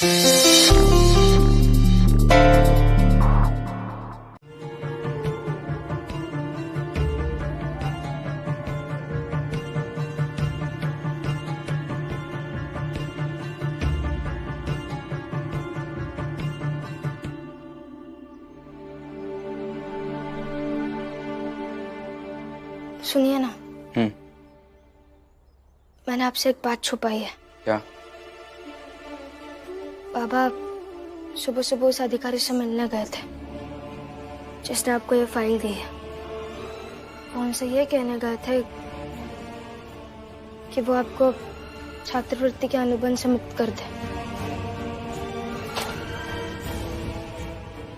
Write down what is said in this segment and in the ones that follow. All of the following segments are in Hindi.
सुनिए ना। मैंने आपसे एक बात छुपाई है। क्या? बाबा सुबह सुबह उस अधिकारी से मिलने गए थे जिसने आपको ये फाइल दी है। वो उनसे ये कहने गए थे कि वो आपको छात्रवृत्ति के अनुबंध से मुक्त कर दे।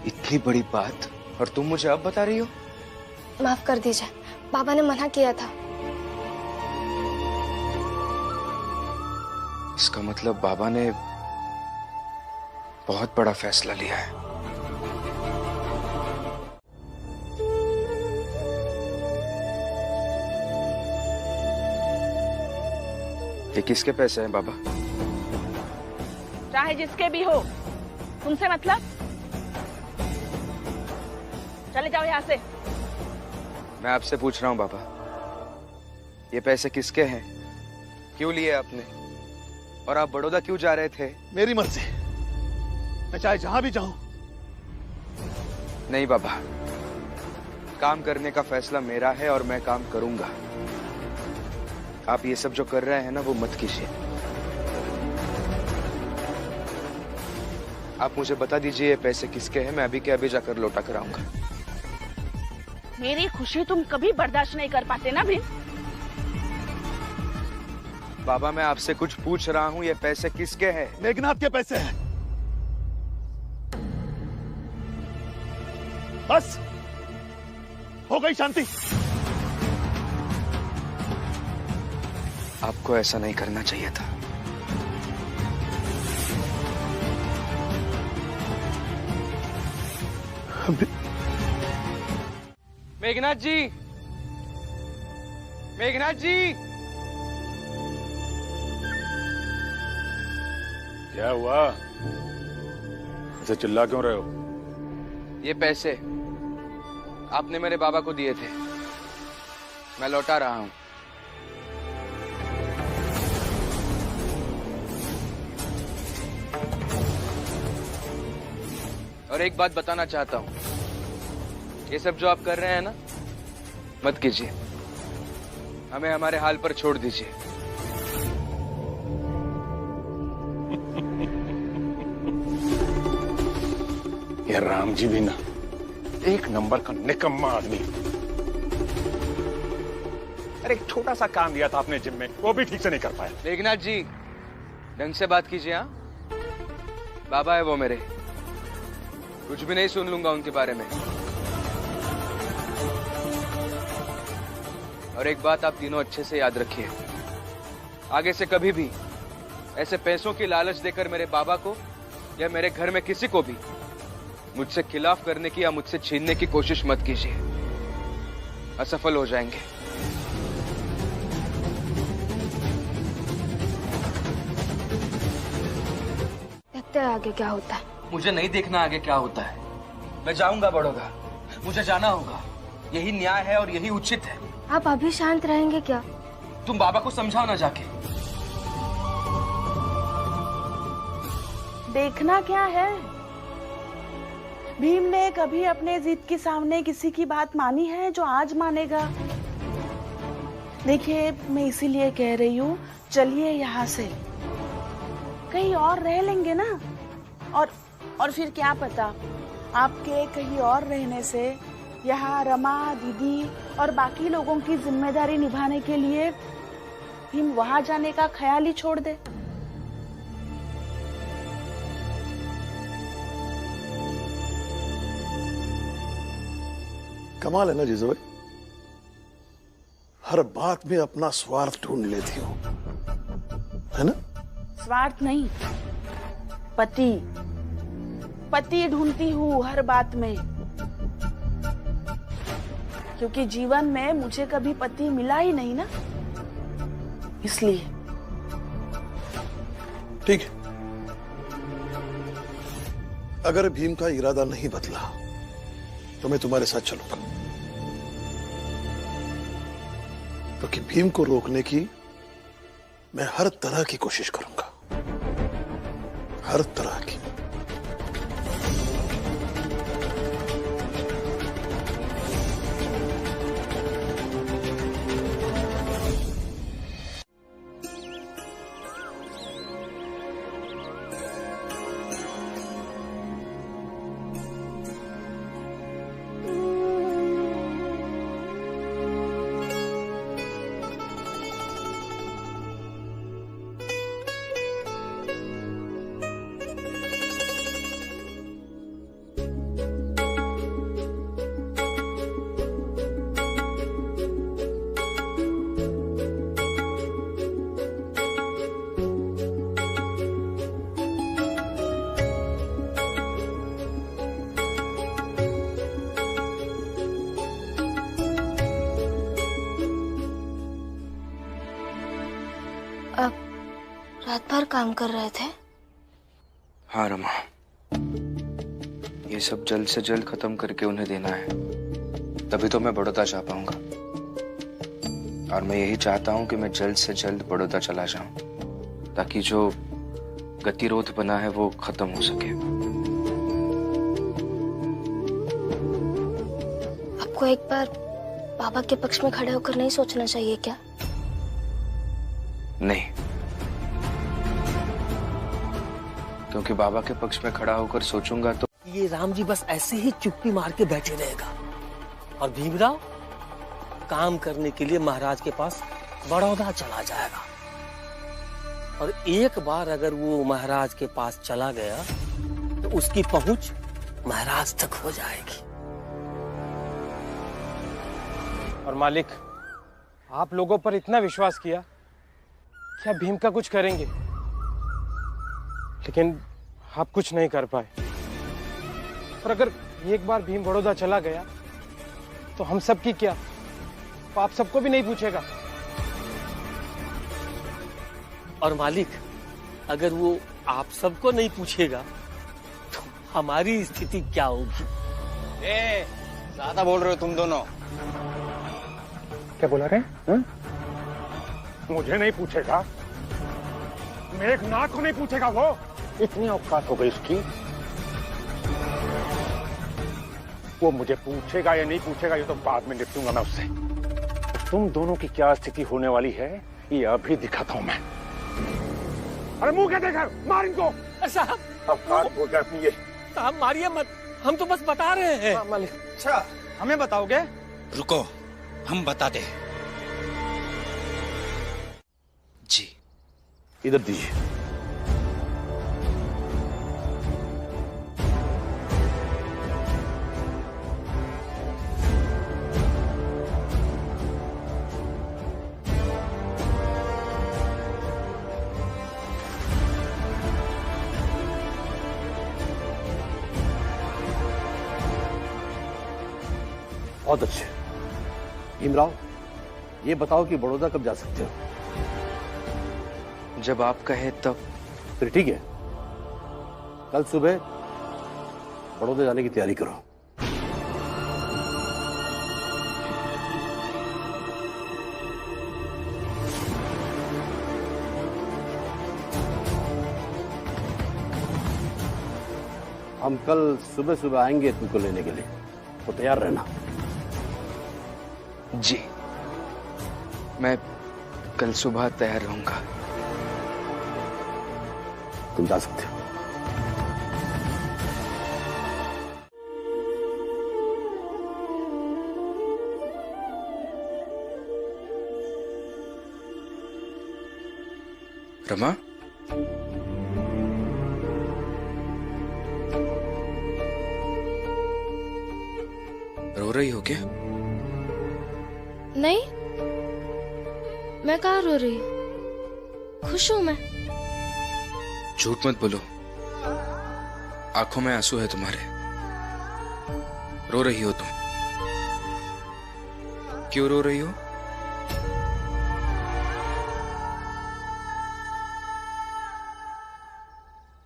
इतनी बड़ी बात और तुम मुझे अब बता रही हो? माफ कर दीजिए, बाबा ने मना किया था। इसका मतलब बाबा ने बहुत बड़ा फैसला लिया है। ये किसके पैसे हैं बाबा? चाहे जिसके भी हो, तुमसे मतलब? चले जाओ यहाँ से। मैं आपसे पूछ रहा हूँ बाबा, ये पैसे किसके हैं? क्यों लिए आपने? और आप बड़ौदा क्यों जा रहे थे? मेरी मर्जी, मैं चाहे जहां भी जाऊं। नहीं बाबा, काम करने का फैसला मेरा है और मैं काम करूंगा। आप ये सब जो कर रहे हैं ना, वो मत कीजिए। आप मुझे बता दीजिए ये पैसे किसके हैं, मैं अभी के अभी जाकर लौटा कर आऊंगा। मेरी खुशी तुम कभी बर्दाश्त नहीं कर पाते ना भीम। बाबा मैं आपसे कुछ पूछ रहा हूँ, ये पैसे किसके हैं? मेघनाथ के पैसे हैं। बस हो गई शांति। आपको ऐसा नहीं करना चाहिए था। मेघनाथ जी, मेघनाथ जी। क्या हुआ? ऐसे चिल्ला क्यों रहे हो? ये पैसे आपने मेरे बाबा को दिए थे, मैं लौटा रहा हूं। और एक बात बताना चाहता हूं, ये सब जो आप कर रहे हैं ना, मत कीजिए। हमें हमारे हाल पर छोड़ दीजिए। ये राम जी भी ना एक नंबर का निकम्मा आदमी। अरे एक छोटा सा काम दिया था आपने जिम में, वो भी ठीक से नहीं कर पाया। मेघनाथ जी, ढंग से बात कीजिए। हाँ, बाबा है वो मेरे, कुछ भी नहीं सुन लूंगा उनके बारे में। और एक बात आप तीनों अच्छे से याद रखिए, आगे से कभी भी ऐसे पैसों की लालच देकर मेरे बाबा को या मेरे घर में किसी को भी मुझसे खिलाफ करने की या मुझसे छीनने की कोशिश मत कीजिए, असफल हो जाएंगे। देखते हैं आगे क्या होता है। मुझे नहीं देखना आगे क्या होता है। मैं जाऊंगा बड़ौदा, मुझे जाना होगा। यही न्याय है और यही उचित है। आप अभी शांत रहेंगे क्या? तुम बाबा को समझाओ ना जाके। देखना क्या है? भीम ने कभी अपने जिद के सामने किसी की बात मानी है जो आज मानेगा? देखिए, मैं इसीलिए कह रही हूँ, चलिए यहाँ से, कहीं और रह लेंगे ना। और फिर क्या पता, आपके कहीं और रहने से यहाँ रमा दीदी और बाकी लोगों की जिम्मेदारी निभाने के लिए भीम वहां जाने का ख्याल ही छोड़ दे। कमाल है ना जीजू भाई, हर बात में अपना स्वार्थ ढूंढ लेती हो, है ना? स्वार्थ नहीं, पति ढूंढती हूँ हर बात में, क्योंकि जीवन में मुझे कभी पति मिला ही नहीं ना, इसलिए। ठीक है, अगर भीम का इरादा नहीं बदला तो मैं तुम्हारे साथ चलूंगा, क्योंकि भीम को रोकने की मैं हर तरह की कोशिश करूंगा, हर तरह की। अब रात भर काम कर रहे थे? हाँ रमा, ये सब जल्द से जल्द खत्म करके उन्हें देना है, तभी तो मैं बड़ौदा जा पाऊंगा। और मैं यही चाहता हूं कि मैं जल्द से जल्द बड़ौदा चला जाऊं, ताकि जो गतिरोध बना है वो खत्म हो सके। आपको एक बार बाबा के पक्ष में खड़े होकर नहीं सोचना चाहिए क्या? नहीं, क्योंकि बाबा के पक्ष में खड़ा होकर सोचूंगा तो ये राम जी बस ऐसे ही चुप्पी मार के बैठे रहेगा और भीमराव काम करने के लिए महाराज के पास बड़ौदा चला जाएगा। और एक बार अगर वो महाराज के पास चला गया तो उसकी पहुंच महाराज तक हो जाएगी। और मालिक, आप लोगों पर इतना विश्वास किया कि आप भीम का कुछ करेंगे, लेकिन आप कुछ नहीं कर पाए। और अगर एक बार भीम बड़ौदा चला गया तो हम सब की क्या, तो आप सबको भी नहीं पूछेगा। और मालिक, अगर वो आप सबको नहीं पूछेगा तो हमारी स्थिति क्या होगी? ज्यादा बोल रहे हो तुम दोनों। क्या बोला रहे हैं? मुझे नहीं पूछेगा, मेघनाथ को नहीं पूछेगा। वो इतनी औकात हो गई उसकी, वो मुझे पूछेगा या नहीं पूछेगा ये तो बाद में निपटूंगा मैं उससे। तुम दोनों की क्या स्थिति होने वाली है ये अभी दिखाता हूं मैं। अरे मुंह क्या देखा, मार इनको। साहब, औकात हो गया अपनी ये। साहब मारिए मत, हम तो बस बता रहे हैं। मालिक, अच्छा, हमें बताओगे? रुको, हम बता दे। जी, इधर दीजिए। बहुत अच्छे। भीमराव, ये बताओ कि बड़ौदा कब जा सकते हो? जब आप कहे तब। फिर ठीक है, कल सुबह बड़ौदा जाने की तैयारी करो। हम कल सुबह सुबह आएंगे तुमको लेने के लिए, तो तैयार रहना। जी, मैं कल सुबह तैयार रहूंगा। तुम जा सकते हो। रमा, रो रही हो क्या? नहीं, मैं कहाँ रो रही हूँ, खुश हूँ मैं। झूठ मत बोलो, आंखों में आंसू है तुम्हारे। रो रही हो तुम। क्यों रो रही हो?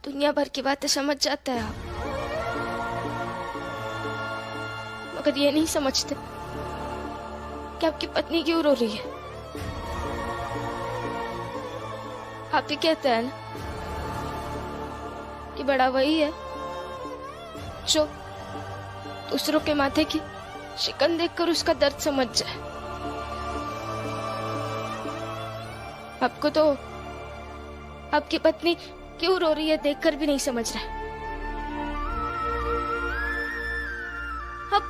दुनिया भर की बातें समझ जाते हैं आप। होकर ये नहीं समझते कि आपकी पत्नी क्यों रो रही है? आप ही कहते हैं ना कि बड़ा वही है जो दूसरों के माथे की शिकन देखकर उसका दर्द समझ जाए। आपको तो आपकी पत्नी क्यों रो रही है देखकर भी नहीं समझ रहा है। आप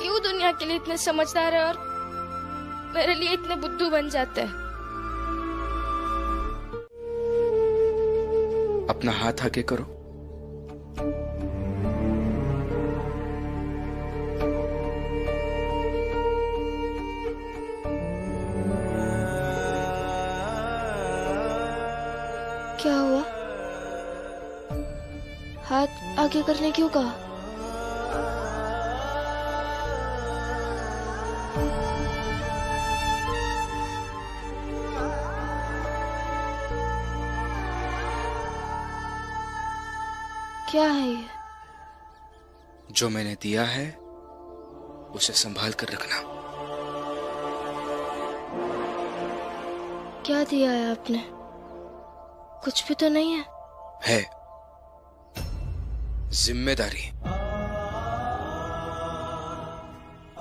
क्यों दुनिया के लिए इतने समझदार है और मेरे लिए इतने बुद्धू बन जाते हैं। अपना हाथ आगे करो। क्या हुआ? हाथ आगे करने क्यों कहा? क्या है ये? जो मैंने दिया है उसे संभाल कर रखना। क्या दिया है आपने? कुछ भी तो नहीं है। है जिम्मेदारी।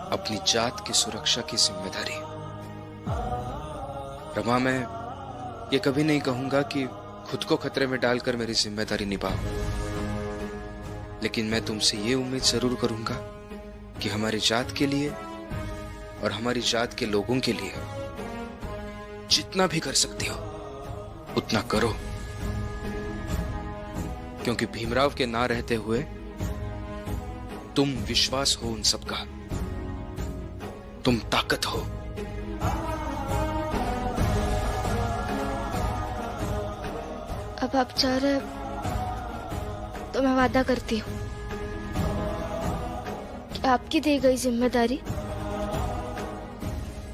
अपनी जात की सुरक्षा की जिम्मेदारी। रमा, मैं ये कभी नहीं कहूंगा कि खुद को खतरे में डालकर मेरी जिम्मेदारी निभाओ, लेकिन मैं तुमसे ये उम्मीद जरूर करूंगा कि हमारी जात के लिए और हमारी जात के लोगों के लिए जितना भी कर सकती हो उतना करो, क्योंकि भीमराव के ना रहते हुए तुम विश्वास हो उन सबका, तुम ताकत हो। अब आप चाह रहे तो मैं वादा करती हूँ कि आपकी दी गई जिम्मेदारी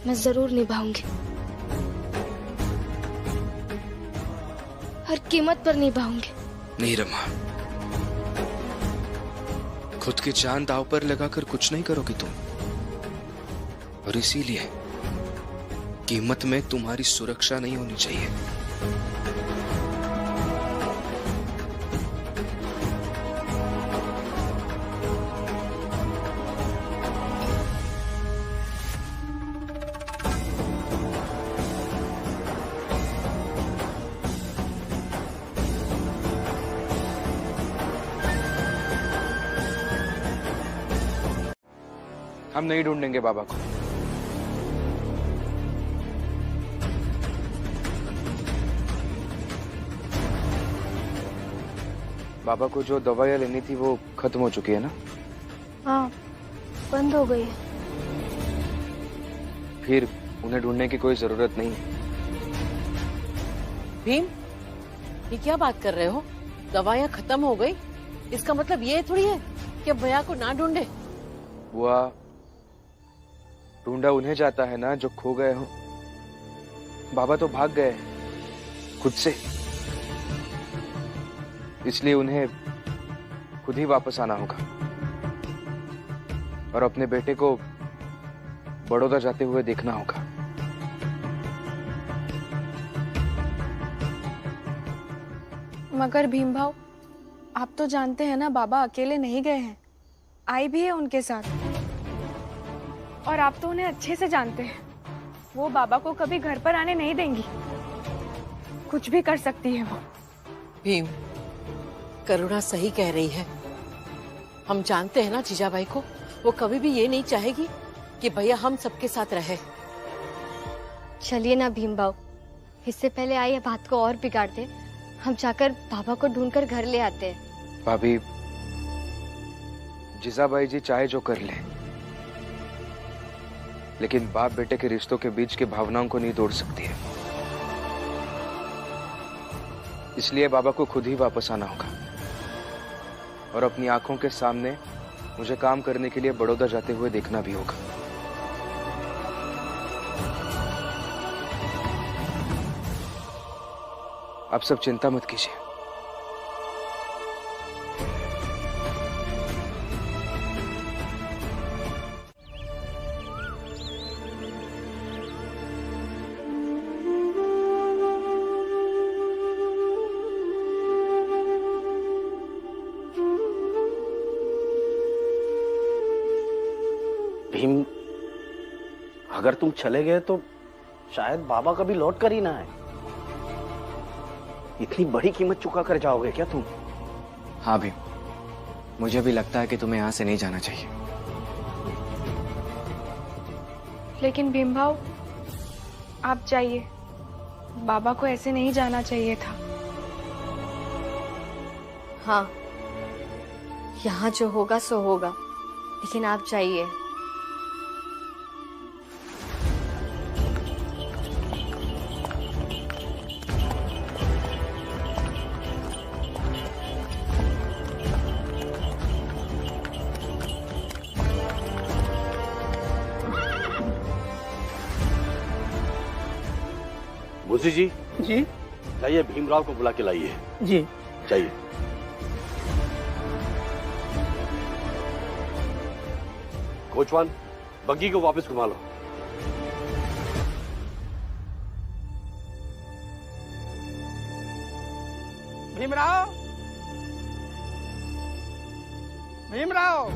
मैं जरूर निभाऊंगी, हर कीमत पर निभाऊंगी। नहीं रमा, खुद की जान दांव पर लगाकर कुछ नहीं करोगी तुम, और इसीलिए कीमत में तुम्हारी सुरक्षा नहीं होनी चाहिए। हम नहीं ढूंढेंगे बाबा को। बाबा को जो दवाइयां लेनी थी वो खत्म हो चुकी है ना? हाँ, बंद हो गई है। फिर उन्हें ढूंढने की कोई जरूरत नहीं है। भीम, ये क्या बात कर रहे हो? दवाइयां खत्म हो गई, इसका मतलब ये थोड़ी है कि अब भैया को ना ढूंढे। बुआ, ढूंढा उन्हें जाता है ना जो खो गए हो। बाबा तो भाग गए खुद से, इसलिए उन्हें खुद ही वापस आना होगा और अपने बेटे को बड़ौदा जाते हुए देखना होगा। मगर भीम भाव, आप तो जानते हैं ना बाबा अकेले नहीं गए हैं, आई भी है उनके साथ। और आप तो उन्हें अच्छे से जानते हैं, वो बाबा को कभी घर पर आने नहीं देंगी, कुछ भी कर सकती है वो। भीम, करुणा सही कह रही है। हम जानते हैं ना जीजाबाई को, वो कभी भी ये नहीं चाहेगी कि भैया हम सबके साथ रहे। चलिए ना भीम भाव, इससे पहले आई बात को और बिगाड़ दे, हम जाकर बाबा को ढूंढकर घर ले आते हैं। भाभी, जीजाबाई जी चाहे जो कर ले, लेकिन बाप बेटे के रिश्तों के बीच की भावनाओं को नहीं तोड़ सकती है। इसलिए बाबा को खुद ही वापस आना होगा और अपनी आंखों के सामने मुझे काम करने के लिए बड़ौदा जाते हुए देखना भी होगा। आप सब चिंता मत कीजिए। भीम, अगर तुम चले गए तो शायद बाबा कभी लौट कर ही ना आए। इतनी बड़ी कीमत चुका कर जाओगे क्या तुम? हाँ भीम, मुझे भी लगता है कि तुम्हें यहाँ से नहीं जाना चाहिए। लेकिन भीम भाव, आप जाइए। बाबा को ऐसे नहीं जाना चाहिए था। हाँ, यहाँ जो होगा सो होगा, लेकिन आप जाइए। मुंशी जी, जी जाइए भीमराव को बुला के लाइए। जी जाइए। कोचवान, बग्गी को वापस घुमा लो। भीमराव, भीमराव,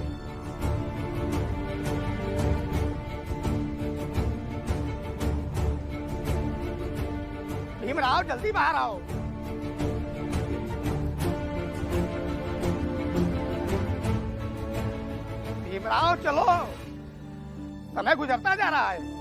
भीमराव जल्दी बाहर आओ। भीमराव चलो, समय गुजरता जा रहा है।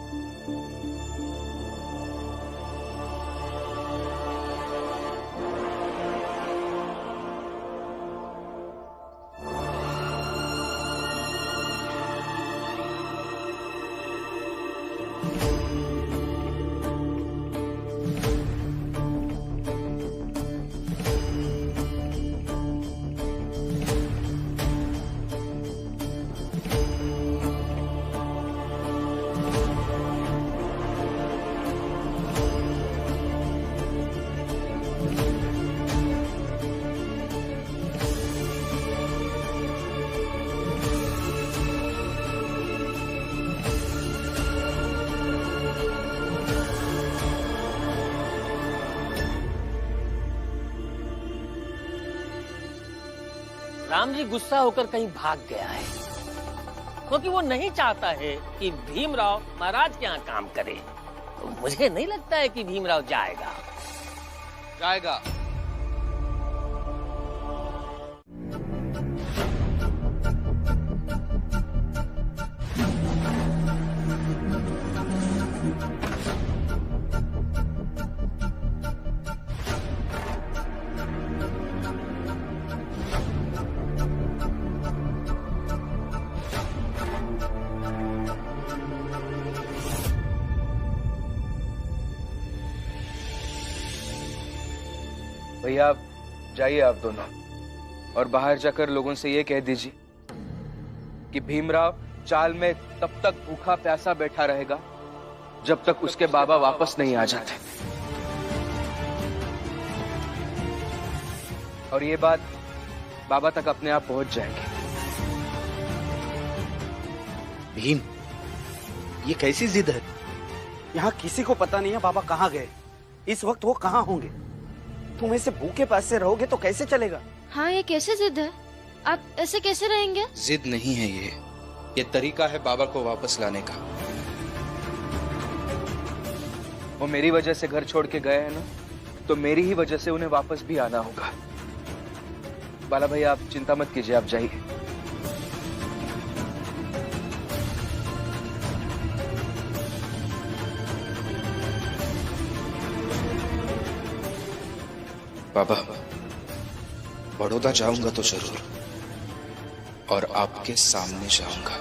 राम जी गुस्सा होकर कहीं भाग गया है, क्योंकि वो नहीं चाहता है कि भीमराव महाराज के यहाँ काम करे। तो मुझे नहीं लगता है कि भीमराव जाएगा। जाएगा। भैया आप जाइए, आप दोनों, और बाहर जाकर लोगों से ये कह दीजिए कि भीमराव चाल में तब तक भूखा प्यासा बैठा रहेगा जब तक उसके बाबा वापस नहीं आ जाते। और ये बात बाबा तक अपने आप पहुंच जाएगी। भीम, ये कैसी जिद है? यहाँ किसी को पता नहीं है बाबा कहाँ गए, इस वक्त वो कहाँ होंगे। तुम ऐसे भूखे प्यासे रहोगे तो कैसे चलेगा? हाँ, ये कैसे जिद है? आप ऐसे कैसे रहेंगे? जिद नहीं है ये तरीका है बाबा को वापस लाने का। वो मेरी वजह से घर छोड़ के गए हैं ना, तो मेरी ही वजह से उन्हें वापस भी आना होगा। बाला भैया आप चिंता मत कीजिए, आप जाइए। बाबा, बड़ौदा जाऊंगा तो जरूर, और आपके सामने जाऊंगा।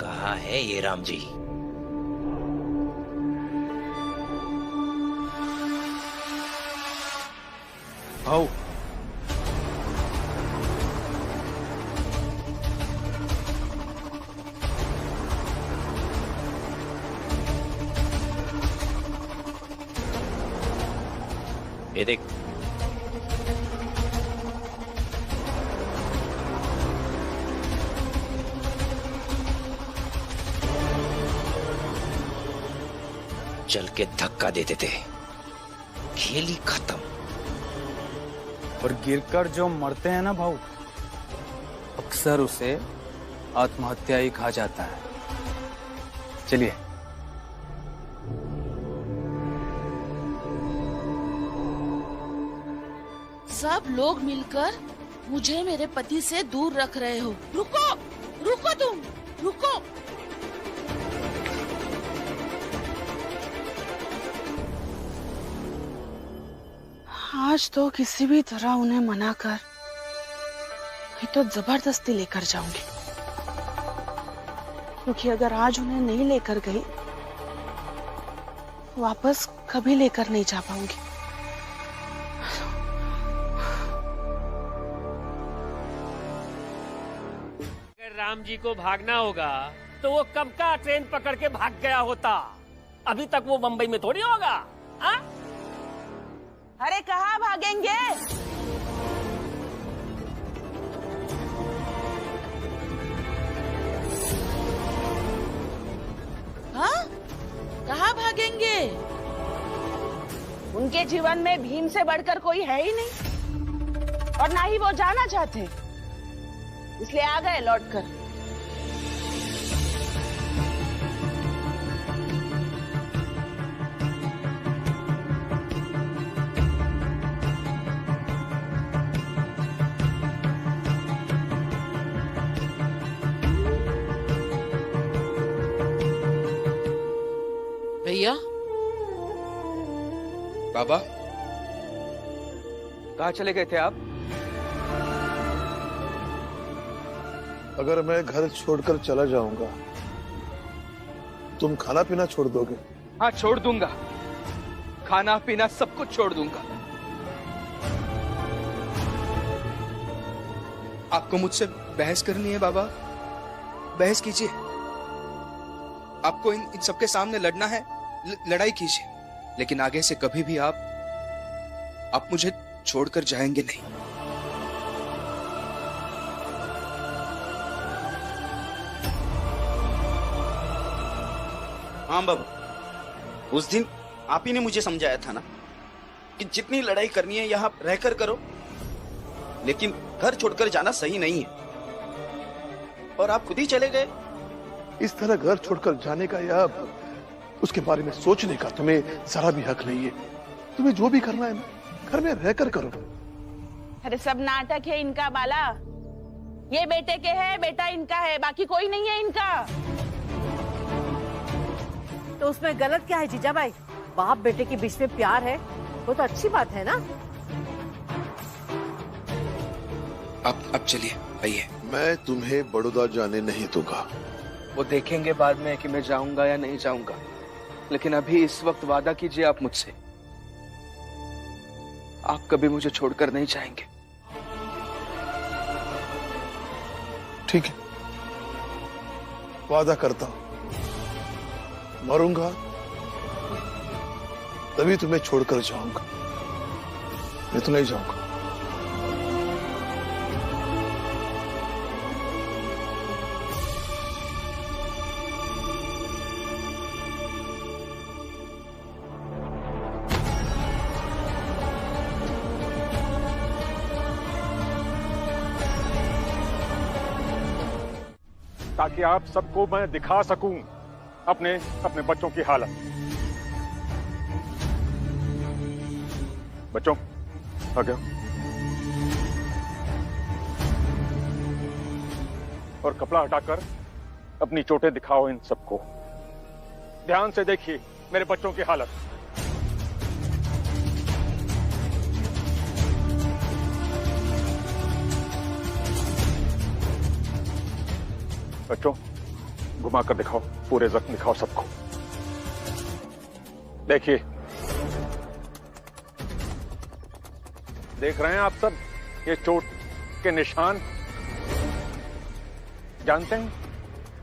कहाँ है ये राम जी? आओ। ये देख, चल के धक्का देते थे, खेल ही खत्म। और गिरकर जो मरते हैं ना भाऊ, अक्सर उसे आत्महत्या ही कहा जाता है। चलिए। सब लोग मिलकर मुझे मेरे पति से दूर रख रहे हो। रुको, रुको तुम, रुको। आज तो किसी भी तरह उन्हें मना कर, नहीं तो जबरदस्ती लेकर जाऊंगी। क्योंकि अगर आज उन्हें नहीं लेकर गई, वापस कभी लेकर नहीं जा पाऊंगी। अगर राम जी को भागना होगा तो वो कब का ट्रेन पकड़ के भाग गया होता। अभी तक वो मुंबई में थोड़ी होगा। आ? अरे कहाँ भागेंगे? हाँ? कहाँ भागेंगे? उनके जीवन में भीम से बढ़कर कोई है ही नहीं, और ना ही वो जाना चाहते, इसलिए आ गए लौटकर। भैया, बाबा, कहाँ चले गए थे आप? अगर मैं घर छोड़कर चला जाऊंगा, तुम खाना पीना छोड़ दोगे? हाँ, छोड़ दूंगा। खाना पीना सब कुछ छोड़ दूंगा। आपको मुझसे बहस करनी है बाबा? बहस कीजिए। आपको इन सबके सामने लड़ना है, लड़ाई कीजिए। लेकिन आगे से कभी भी आप मुझे छोड़कर जाएंगे नहीं। हाँ बाबू, उस दिन आप ही ने मुझे समझाया था ना कि जितनी लड़ाई करनी है यहाँ रहकर करो, लेकिन घर छोड़कर जाना सही नहीं है। और आप खुद ही चले गए। इस तरह घर छोड़कर जाने का या उसके बारे में सोचने का तुम्हें जरा भी हक नहीं है। तुम्हें जो भी करना है ना, घर में रहकर करो। अरे सब नाटक है इनका बाला। ये बेटे के है, बेटा इनका है, बाकी कोई नहीं है इनका। तो उसमें गलत क्या है जीजा भाई? बाप बेटे के बीच में प्यार है, वो तो अच्छी बात है ना। अब चलिए, आइए। मैं तुम्हें बड़ौदा जाने नहीं दूंगा। वो देखेंगे बाद में कि मैं जाऊंगा या नहीं जाऊंगा, लेकिन अभी इस वक्त वादा कीजिए आप मुझसे, आप कभी मुझे छोड़कर नहीं जाएंगे। ठीक है, वादा करता हूं। मरूंगा तभी तुम्हें छोड़कर जाऊंगा, मैं तो नहीं जाऊंगा। ताकि आप सबको मैं दिखा सकूं अपने बच्चों की हालत। बच्चों, आ गया। और कपड़ा हटाकर अपनी चोटें दिखाओ इन सबको। ध्यान से देखिए मेरे बच्चों की हालत। बच्चों, घुमाकर दिखाओ, पूरे जख्म दिखाओ सबको। देखिए, देख रहे हैं आप सब ये चोट के निशान? जानते हैं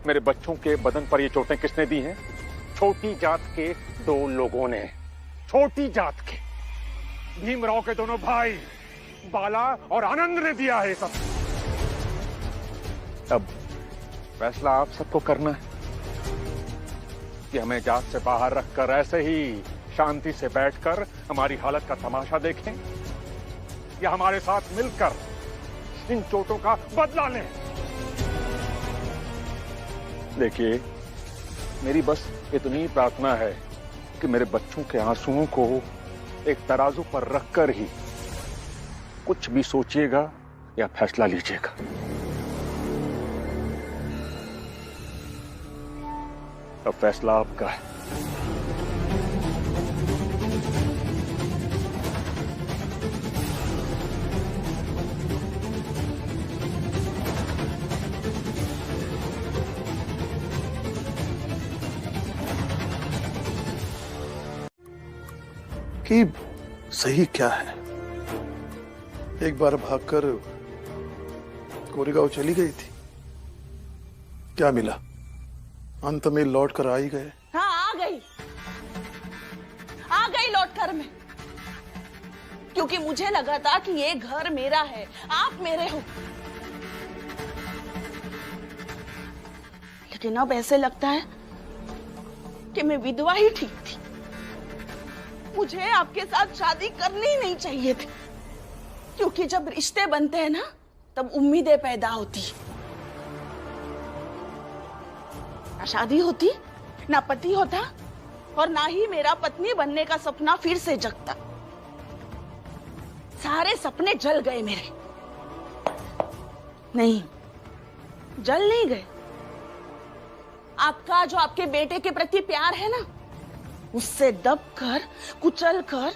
मेरे बच्चों के बदन पर ये चोटें किसने दी हैं? छोटी जात के 2 लोगों ने। छोटी जात के। भीमराव के दोनों भाई बाला और आनंद ने दिया है सब। अब फैसला आप सबको करना है कि हमें जात से बाहर रखकर ऐसे ही शांति से बैठकर हमारी हालत का तमाशा देखें या हमारे साथ मिलकर इन चोटों का बदला लें। देखिए, मेरी बस इतनी प्रार्थना है कि मेरे बच्चों के आंसुओं को एक तराजू पर रखकर ही कुछ भी सोचिएगा या फैसला लीजिएगा। अब फैसला आपका है। कि सही क्या है? एक बार भागकर कोरेगांव चली गई थी, क्या मिला? अंत में लौट कर आ ही गए। हाँ, आ गई लौट कर मैं, क्योंकि मुझे लगा था कि ये घर मेरा है, आप मेरे हो। लेकिन अब ऐसे लगता है कि मैं विधवा ही ठीक थी। मुझे आपके साथ शादी करनी ही नहीं चाहिए थी, क्योंकि जब रिश्ते बनते हैं ना तब उम्मीदें पैदा होती। ना शादी होती, ना पति होता, और ना ही मेरा पत्नी बनने का सपना फिर से जगता। सारे सपने जल गए मेरे। नहीं, जल नहीं गए। आपका जो आपके बेटे के प्रति प्यार है ना, उससे दबकर, कुचलकर,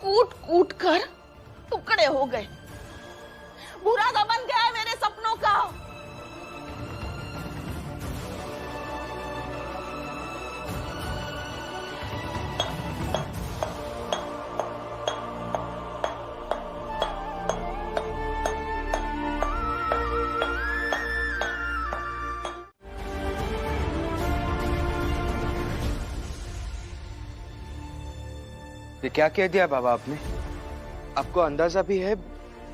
कूट कूट कर टुकड़े हो गए। बुरादा बन गया है मेरे सपनों का। ये क्या कह दिया बाबा आपने? आपको अंदाजा भी है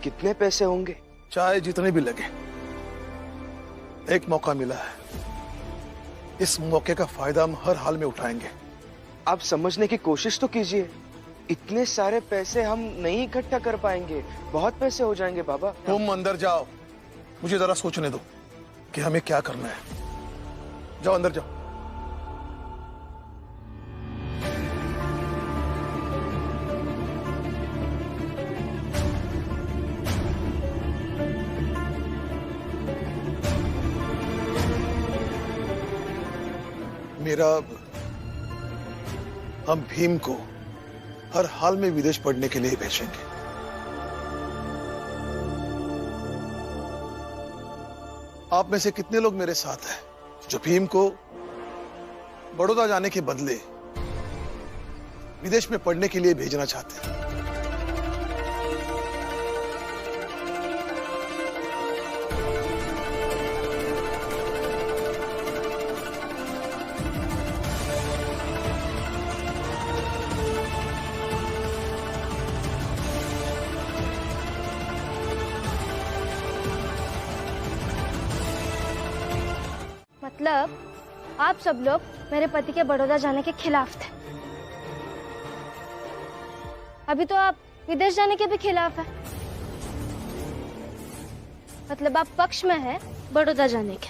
कितने पैसे होंगे? चाहे जितने भी लगे, एक मौका मिला है, इस मौके का फायदा हम हर हाल में उठाएंगे। आप समझने की कोशिश तो कीजिए, इतने सारे पैसे हम नहीं इकट्ठा कर पाएंगे, बहुत पैसे हो जाएंगे बाबा। तुम अंदर जाओ, मुझे जरा सोचने दो कि हमें क्या करना है। जाओ अंदर जाओ। मेरा, हम भीम को हर हाल में विदेश पढ़ने के लिए भेजेंगे। आप में से कितने लोग मेरे साथ हैं जो भीम को बड़ौदा जाने के बदले विदेश में पढ़ने के लिए भेजना चाहते हैं? मतलब आप सब लोग मेरे पति के बड़ौदा जाने के खिलाफ थे। अभी तो आप विदेश जाने के भी खिलाफ है। मतलब आप पक्ष में हैं बड़ौदा जाने के।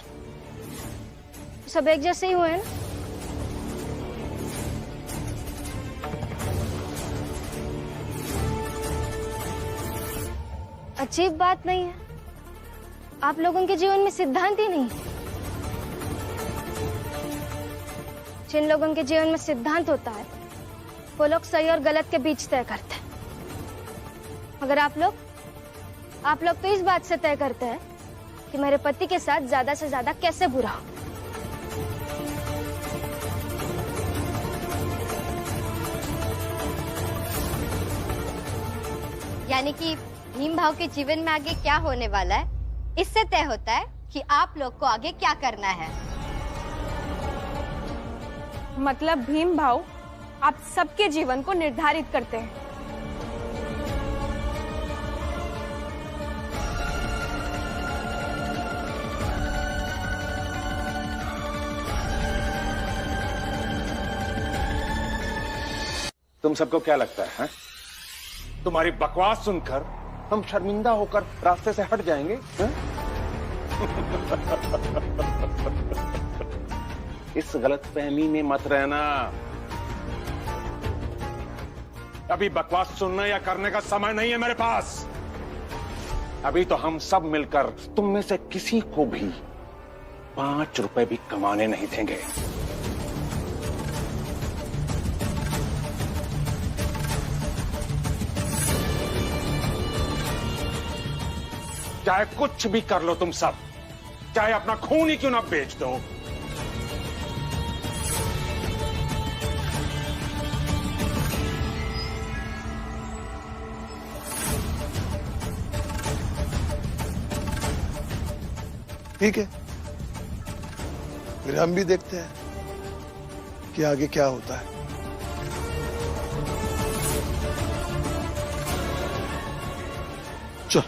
सब एक जैसे ही हुए हैं ना? अजीब बात नहीं है, आप लोगों के जीवन में सिद्धांत ही नहीं है। जिन लोगों के जीवन में सिद्धांत होता है वो लोग सही और गलत के बीच तय करते हैं, मगर आप लोग तो इस बात से तय करते हैं कि मेरे पति के साथ ज्यादा से ज्यादा कैसे बुरा हो। यानी कि भीम भाव के जीवन में आगे क्या होने वाला है, इससे तय होता है कि आप लोग को आगे क्या करना है। मतलब भीम भाव आप सबके जीवन को निर्धारित करते हैं। तुम सबको क्या लगता है, हैं? तुम्हारी बकवास सुनकर हम शर्मिंदा होकर रास्ते से हट जाएंगे, हैं? इस गलतफहमी में मत रहना। अभी बकवास सुनने या करने का समय नहीं है मेरे पास। अभी तो हम सब मिलकर तुम में से किसी को भी 5 रुपए भी कमाने नहीं देंगे। चाहे कुछ भी कर लो तुम सब, चाहे अपना खून ही क्यों ना बेच दो। ठीक है, फिर हम भी देखते हैं कि आगे क्या होता है। चल।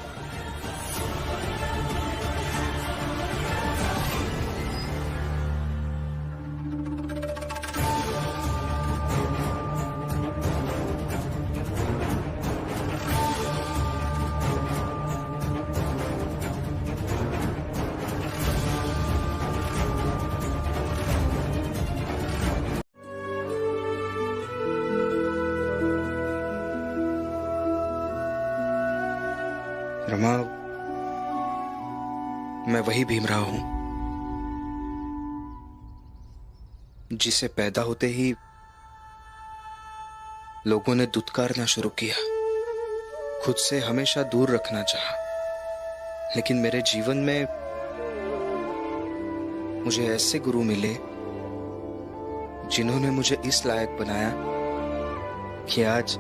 रमा, मैं वही भीमराव हूं जिसे पैदा होते ही लोगों ने दुत्कारना शुरू किया, खुद से हमेशा दूर रखना चाहा। लेकिन मेरे जीवन में मुझे ऐसे गुरु मिले जिन्होंने मुझे इस लायक बनाया कि आज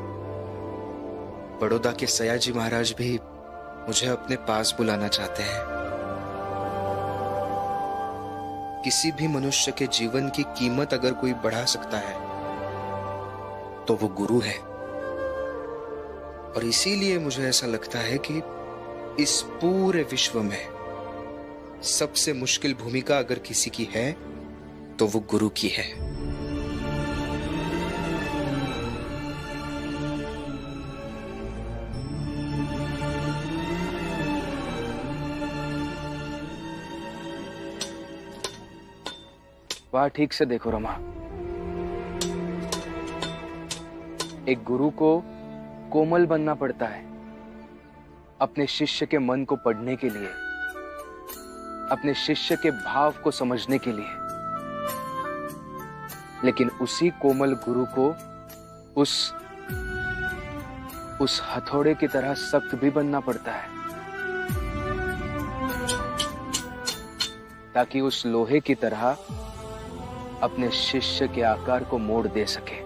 बड़ौदा के सयाजी महाराज भी मुझे अपने पास बुलाना चाहते हैं। किसी भी मनुष्य के जीवन की कीमत अगर कोई बढ़ा सकता है तो वो गुरु है। और इसीलिए मुझे ऐसा लगता है कि इस पूरे विश्व में सबसे मुश्किल भूमिका अगर किसी की है तो वो गुरु की है। वहां ठीक से देखो रमा, एक गुरु को कोमल बनना पड़ता है अपने शिष्य के मन को पढ़ने के लिए, अपने शिष्य के भाव को समझने के लिए। लेकिन उसी कोमल गुरु को उस हथौड़े की तरह सख्त भी बनना पड़ता है ताकि उस लोहे की तरह अपने शिष्य के आकार को मोड़ दे सके।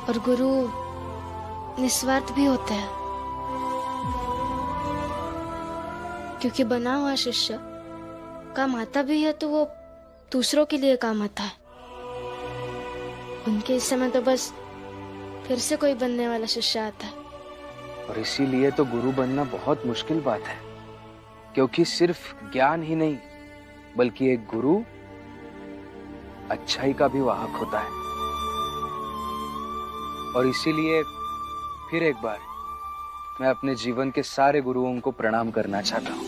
और गुरु निस्वार्थ भी होते हैं, क्योंकि बना हुआ शिष्य काम आता भी है तो वो दूसरों के लिए काम आता है। उनके इस समय तो बस फिर से कोई बनने वाला शिष्य आता है। और इसीलिए तो गुरु बनना बहुत मुश्किल बात है, क्योंकि सिर्फ ज्ञान ही नहीं बल्कि एक गुरु अच्छाई का भी वाहक होता है। और इसीलिए फिर एक बार मैं अपने जीवन के सारे गुरुओं को प्रणाम करना चाहता हूं।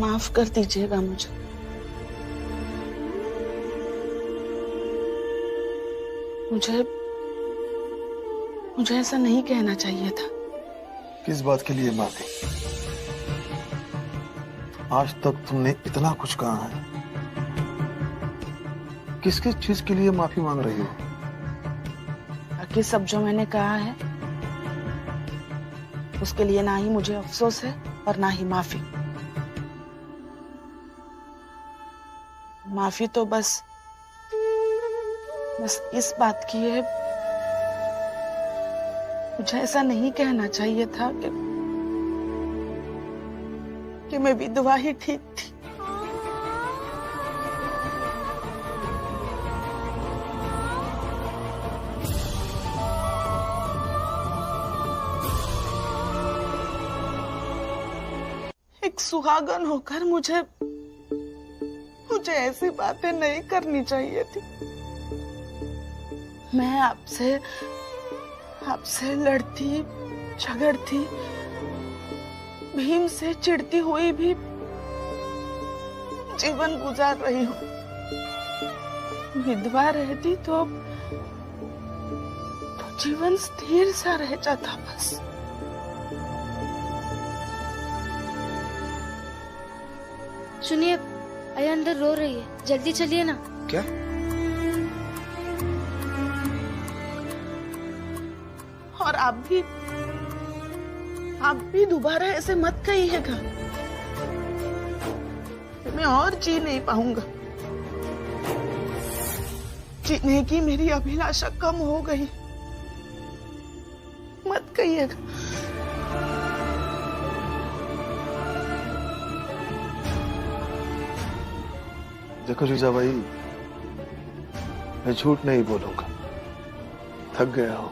माफ कर दीजिएगा मुझे। मुझे ऐसा नहीं कहना चाहिए था। किस बात के लिए माफी? आज तक तुमने इतना कुछ कहा है, किस किस चीज के लिए माफी मांग रही हो? बाकी सब जो मैंने कहा है उसके लिए ना ही मुझे अफसोस है और ना ही माफी। माफी तो बस इस बात की है, मुझे ऐसा नहीं कहना चाहिए था कि मैं विधवा ही ठीक थी। एक सुहागन होकर मुझे ऐसी बातें नहीं करनी चाहिए थी। मैं आपसे लड़ती झगड़ती, भीम से चिढ़ती हुई भी जीवन गुजार रही हूँ। विधवा रहती तो जीवन स्थिर सा रह जाता बस। सुनिए, आया अंदर रो रही है, जल्दी चलिए ना। क्या? और आप भी दोबारा ऐसे मत कहिएगा, मैं और जी नहीं पाऊंगा। जीने की मेरी अभिलाषा कम हो गई, मत कहिएगा। देखो जीजाबाई, मैं झूठ नहीं बोलूंगा, थक गया हूं।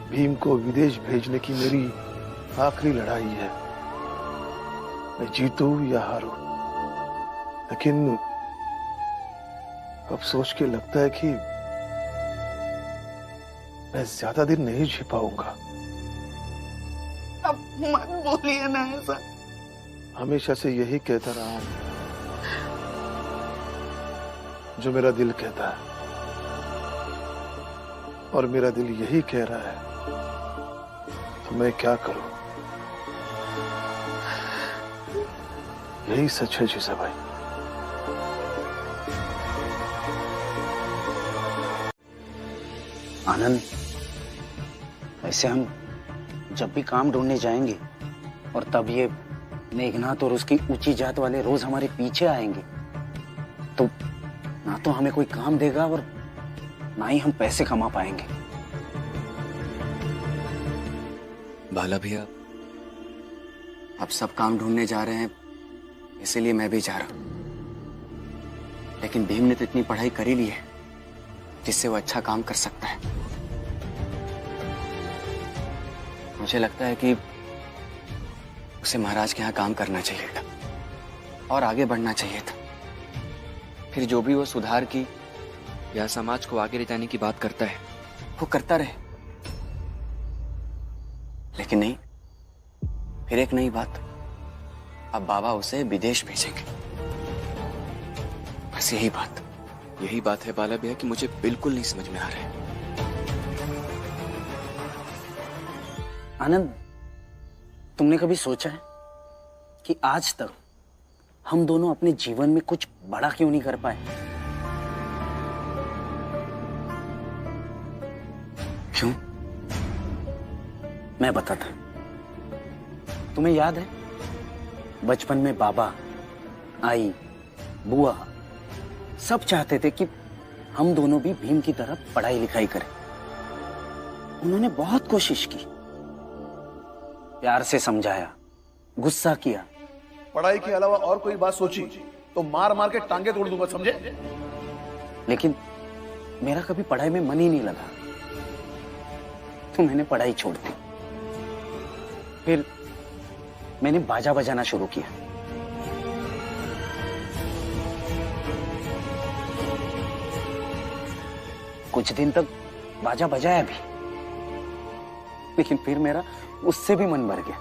भीम को विदेश भेजने की मेरी आखिरी लड़ाई है। मैं जीतूं या हारूं, लेकिन अब सोच के लगता है कि मैं ज्यादा दिन नहीं जी पाऊंगा। अब मत बोलिए ना ऐसा। हमेशा से यही कहता रहा हूं जो मेरा दिल कहता है, और मेरा दिल यही कह रहा है, तो मैं क्या करूं? यही सच है जीजाबाई। आनंद, ऐसे हम जब भी काम ढूंढने जाएंगे और तब ये मेघनाथ और उसकी ऊंची जात वाले रोज हमारे पीछे आएंगे, तो ना तो हमें कोई काम देगा और ना ही हम पैसे कमा पाएंगे। बाला भैया, अब सब काम ढूंढने जा रहे हैं, इसीलिए मैं भी जा रहा हूं। लेकिन भीम ने तो इतनी पढ़ाई कर ही ली है जिससे वो अच्छा काम कर सकता है। मुझे लगता है कि उसे महाराज के यहाँ काम करना चाहिए था और आगे बढ़ना चाहिए था। फिर जो भी वो सुधार की या समाज को आगे ले जाने की बात करता है वो करता रहे। लेकिन नहीं, फिर एक नई बात, अब बाबा उसे विदेश भेजेंगे। बस यही बात है बाला भैया कि मुझे बिल्कुल नहीं समझ में आ रहा है। आनंद, तुमने कभी सोचा है कि आज तक हम दोनों अपने जीवन में कुछ बड़ा क्यों नहीं कर पाए? क्यों? मैं बताता। तुम्हें याद है बचपन में बाबा, आई, बुआ सब चाहते थे कि हम दोनों भी भीम की तरह पढ़ाई लिखाई करें। उन्होंने बहुत कोशिश की, प्यार से समझाया, गुस्सा किया। पढ़ाई के अलावा और कोई बात सोची तो मार मार के टांगे तोड़ दूंगा, समझे? लेकिन मेरा कभी पढ़ाई में मन ही नहीं लगा, तो मैंने पढ़ाई छोड़ दी। फिर मैंने बाजा बजाना शुरू किया। कुछ दिन तक बाजा बजाया भी, लेकिन फिर मेरा उससे भी मन भर गया।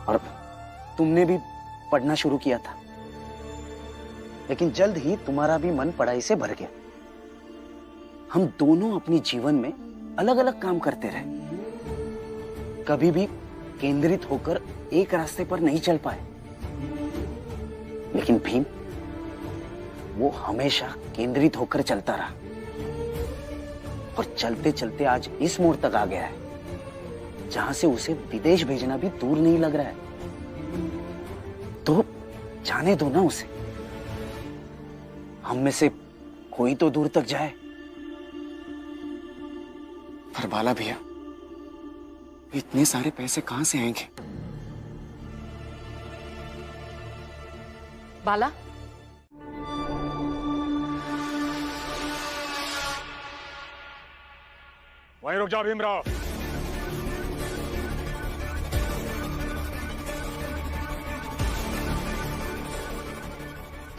और तुमने भी पढ़ना शुरू किया था, लेकिन जल्द ही तुम्हारा भी मन पढ़ाई से भर गया। हम दोनों अपने जीवन में अलग अलग काम करते रहे, कभी भी केंद्रित होकर एक रास्ते पर नहीं चल पाए। लेकिन भीम, वो हमेशा केंद्रित होकर चलता रहा और चलते चलते आज इस मोड़ तक आ गया है जहां से उसे विदेश भेजना भी दूर नहीं लग रहा है। तो जाने दो ना उसे, हम में से कोई तो दूर तक जाए। पर बाला भैया, इतने सारे पैसे कहां से आएंगे? बाला, वहीं रुक जाओ भीमराव।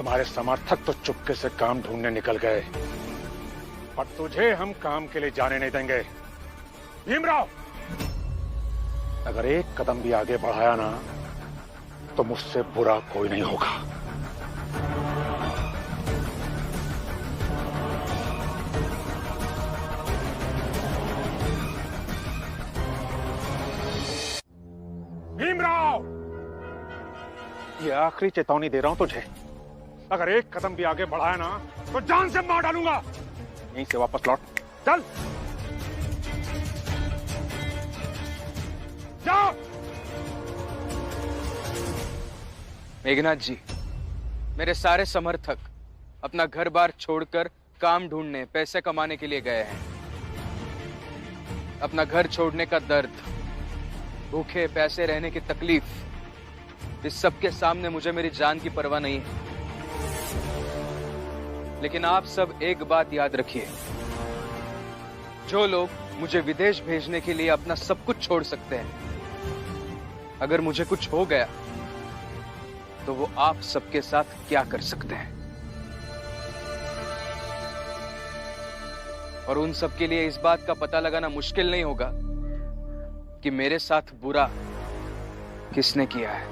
तुम्हारे समर्थक तो चुपके से काम ढूंढने निकल गए, पर तुझे हम काम के लिए जाने नहीं देंगे। भीमराव, अगर एक कदम भी आगे बढ़ाया ना तो मुझसे बुरा कोई नहीं होगा। भीमराव, ये आखिरी चेतावनी दे रहा हूं तुझे। अगर एक कदम भी आगे बढ़ाया ना तो जान से मार डालूंगा। यहीं से वापस लौट, चल जाओ। मेघनाथ जी, मेरे सारे समर्थक अपना घर बार छोड़कर काम ढूंढने, पैसे कमाने के लिए गए हैं। अपना घर छोड़ने का दर्द, भूखे प्यासे रहने की तकलीफ, इस सब के सामने मुझे मेरी जान की परवाह नहीं है। लेकिन आप सब एक बात याद रखिए, जो लोग मुझे विदेश भेजने के लिए अपना सब कुछ छोड़ सकते हैं, अगर मुझे कुछ हो गया तो वो आप सबके साथ क्या कर सकते हैं। और उन सब के लिए इस बात का पता लगाना मुश्किल नहीं होगा कि मेरे साथ बुरा किसने किया है।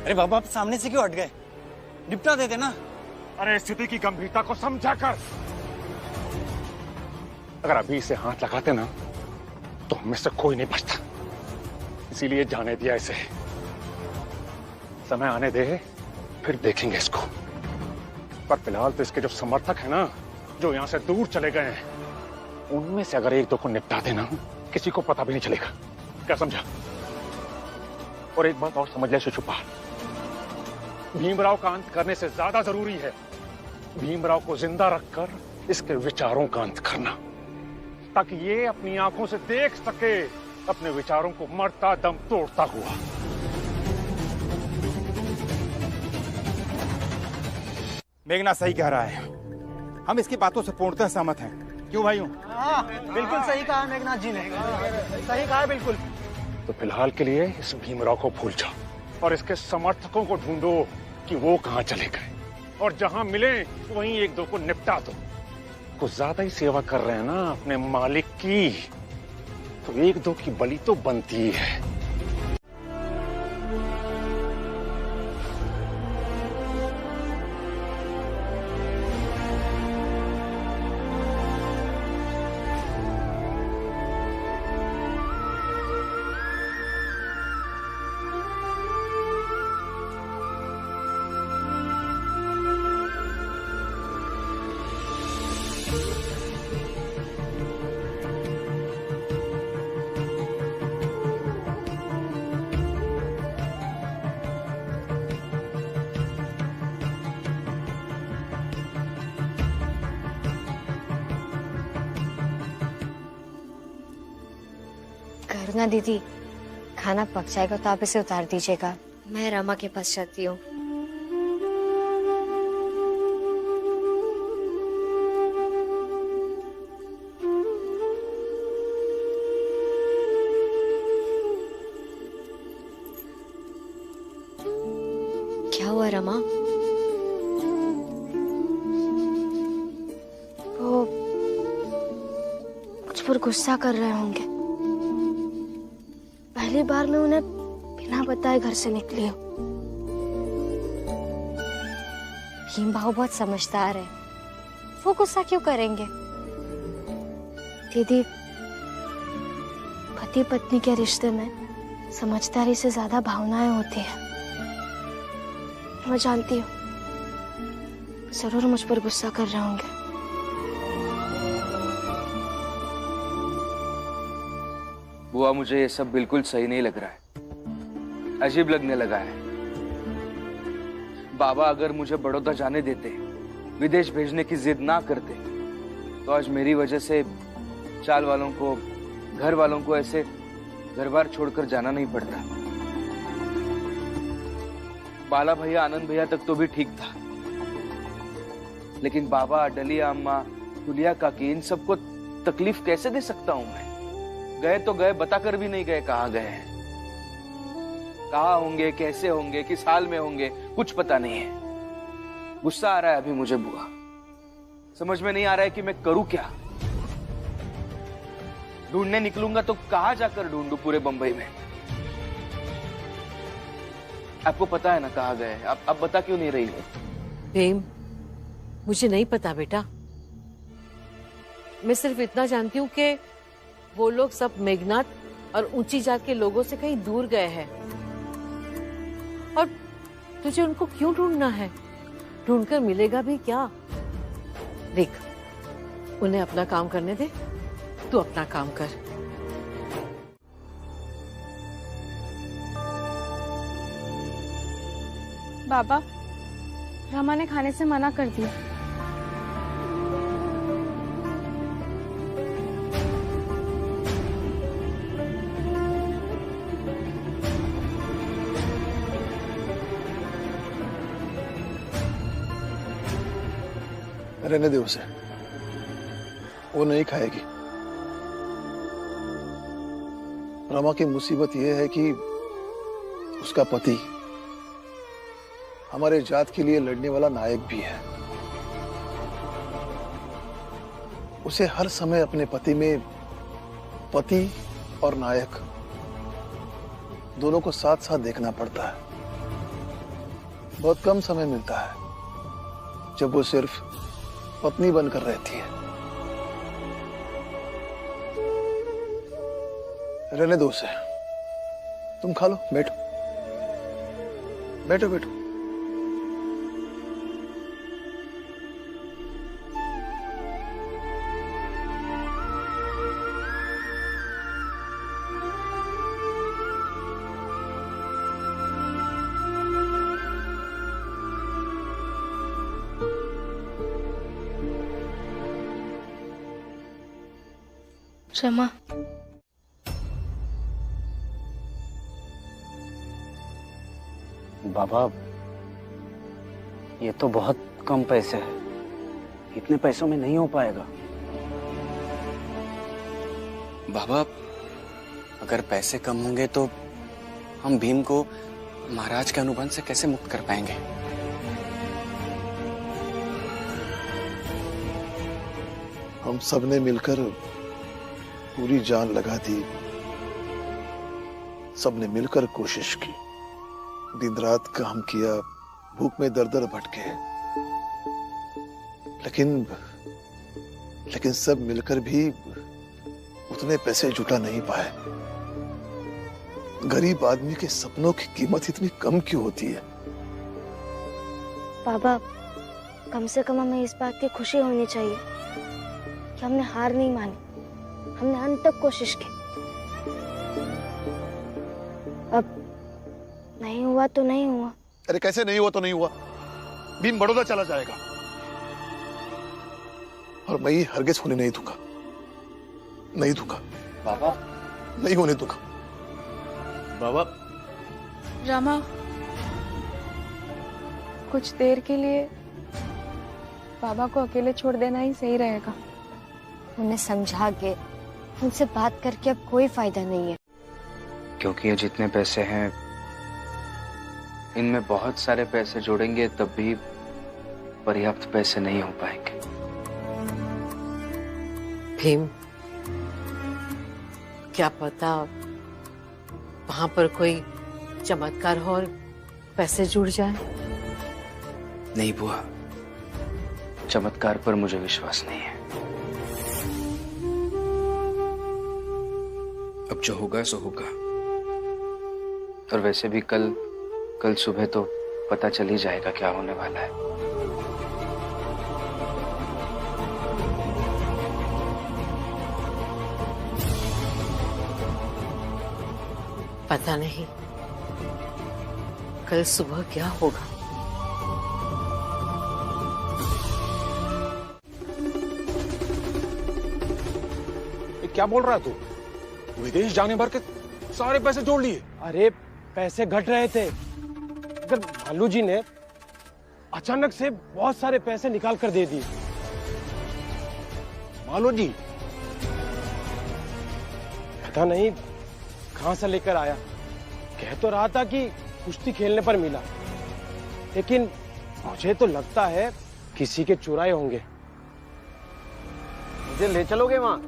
अरे बाबा, आप सामने से क्यों हट गए? निपटा देते ना। अरे स्थिति की गंभीरता को समझा कर। अगर अभी इसे हाथ लगाते ना तो हमें से कोई नहीं बचता, इसीलिए जाने दिया इसे। समय आने दे, फिर देखेंगे इसको। पर फिलहाल तो इसके जो समर्थक है ना, जो यहां से दूर चले गए हैं, उनमें से अगर एक दो को निपटा देना, किसी को पता भी नहीं चलेगा। क्या समझा? और एक बात और समझ ले शिशुपाल, भीमराव का अंत करने से ज्यादा जरूरी है भीमराव को जिंदा रखकर इसके विचारों का अंत करना, ताकि ये अपनी आंखों से देख सके अपने विचारों को मरता दम तोड़ता हुआ। मेघनाथ सही कह रहा है, हम इसकी बातों से पूर्णतः सहमत हैं। क्यों भाइयों? बिल्कुल सही कहा मेघनाथ जी ने, सही कहा बिल्कुल। तो फिलहाल के लिए इस भीमराव को भूल जाओ और इसके समर्थकों को ढूंढो कि वो कहां चले गए, और जहां मिले वहीं एक दो को निपटा दो। कुछ ज्यादा ही सेवा कर रहे हैं ना अपने मालिक की, तो एक दो की बलि तो बनती है। करुणा दीदी, खाना पक जाएगा तो आप इसे उतार दीजिएगा, मैं रमा के पास जाती हूँ। क्या हुआ रमा? वो मुझ पर गुस्सा कर रहे होंगे। पहली बार मैं उन्हें बिना बताए घर से निकली हूँ। भीम भाव बहुत समझदार है, वो गुस्सा क्यों करेंगे? दीदी, पति पत्नी के रिश्ते में समझदारी से ज्यादा भावनाएं होती है। मैं जानती हूँ जरूर मुझ पर गुस्सा कर रहे होंगे। बुआ, मुझे ये सब बिल्कुल सही नहीं लग रहा है, अजीब लगने लगा है। बाबा अगर मुझे बड़ौदा जाने देते, विदेश भेजने की जिद ना करते, तो आज मेरी वजह से चाल वालों को, घर वालों को ऐसे घर बार छोड़कर जाना नहीं पड़ता। बाला भैया, आनंद भैया तक तो भी ठीक था, लेकिन बाबा, डलिया अम्मा, फुलिया काकी, इन सबको तकलीफ कैसे दे सकता हूं मैं? गए तो गए, बताकर भी नहीं गए कहाँ गए हैं, कहाँ होंगे, कैसे होंगे, किस हाल में होंगे, कुछ पता नहीं है। गुस्सा आ रहा है अभी मुझे बुआ, समझ में नहीं आ रहा है कि मैं करूं क्या। ढूंढने निकलूंगा तो कहां जाकर ढूंढूं पूरे बंबई में? आपको पता है ना कहाँ गए? आप बता क्यों नहीं रही हो? प्रेम, मुझे नहीं पता बेटा। मैं सिर्फ इतना जानती हूँ कि वो लोग सब मेघनाथ और ऊंची जात के लोगों से कहीं दूर गए हैं, और तुझे उनको क्यों ढूंढना है? ढूंढकर मिलेगा भी क्या? देख, उन्हें अपना काम करने दे, तू अपना काम कर। बाबा, रमा ने खाने से मना कर दिया। रहने दे उसे, वो नहीं खाएगी। रमा की मुसीबत यह है कि उसका पति हमारे जात के लिए लड़ने वाला नायक भी है। उसे हर समय अपने पति में पति और नायक दोनों को साथ साथ देखना पड़ता है। बहुत कम समय मिलता है जब वो सिर्फ पत्नी बनकर रहती है। रहने दो उसे, तुम खा लो, बैठो बैठो बैठो। रमा, बाबा, ये तो बहुत कम पैसे हैं, इतने पैसों में नहीं हो पाएगा। बाबा, अगर पैसे कम होंगे तो हम भीम को महाराज के अनुबंध से कैसे मुक्त कर पाएंगे? हम सबने मिलकर पूरी जान लगा दी, सबने मिलकर कोशिश की, दिन रात काम किया, भूख में दर दर भटके, लेकिन सब मिलकर भी उतने पैसे जुटा नहीं पाए। गरीब आदमी के सपनों की कीमत इतनी कम क्यों होती है? बाबा, कम से कम हमें इस बात की खुशी होनी चाहिए कि हमने हार नहीं मानी, हमने अंत तक कोशिश की। अब नहीं हुआ तो नहीं हुआ। अरे कैसे नहीं हुआ तो नहीं हुआ? भीम बड़ौदा चला जाएगा और मैं ये हरगिज होने नहीं दूंगा, नहीं दूंगा। बाबा, नहीं होने दूंगा। बाबा, रमा, कुछ देर के लिए बाबा को अकेले छोड़ देना ही सही रहेगा। उन्हें समझा के, उनसे बात करके अब कोई फायदा नहीं है। क्योंकि ये जितने पैसे हैं, इनमें बहुत सारे पैसे जोड़ेंगे तब भी पर्याप्त पैसे नहीं हो पाएंगे। भीम, क्या पता वहां पर कोई चमत्कार हो और पैसे जुड़ जाए। नहीं बुआ, चमत्कार पर मुझे विश्वास नहीं है। अब जो होगा सो होगा। और वैसे भी कल सुबह तो पता चल ही जाएगा क्या होने वाला है। पता नहीं कल सुबह क्या होगा। ये क्या बोल रहा है तू? विदेश जाने भर के सारे पैसे जोड़ लिए? अरे पैसे घट रहे थे, अगर भालू जी ने अचानक से बहुत सारे पैसे निकाल कर दे दिए। मालू जी? पता नहीं कहां से लेकर आया। कह तो रहा था कि कुश्ती खेलने पर मिला, लेकिन मुझे तो लगता है किसी के चुराए होंगे। मुझे ले चलोगे वहां?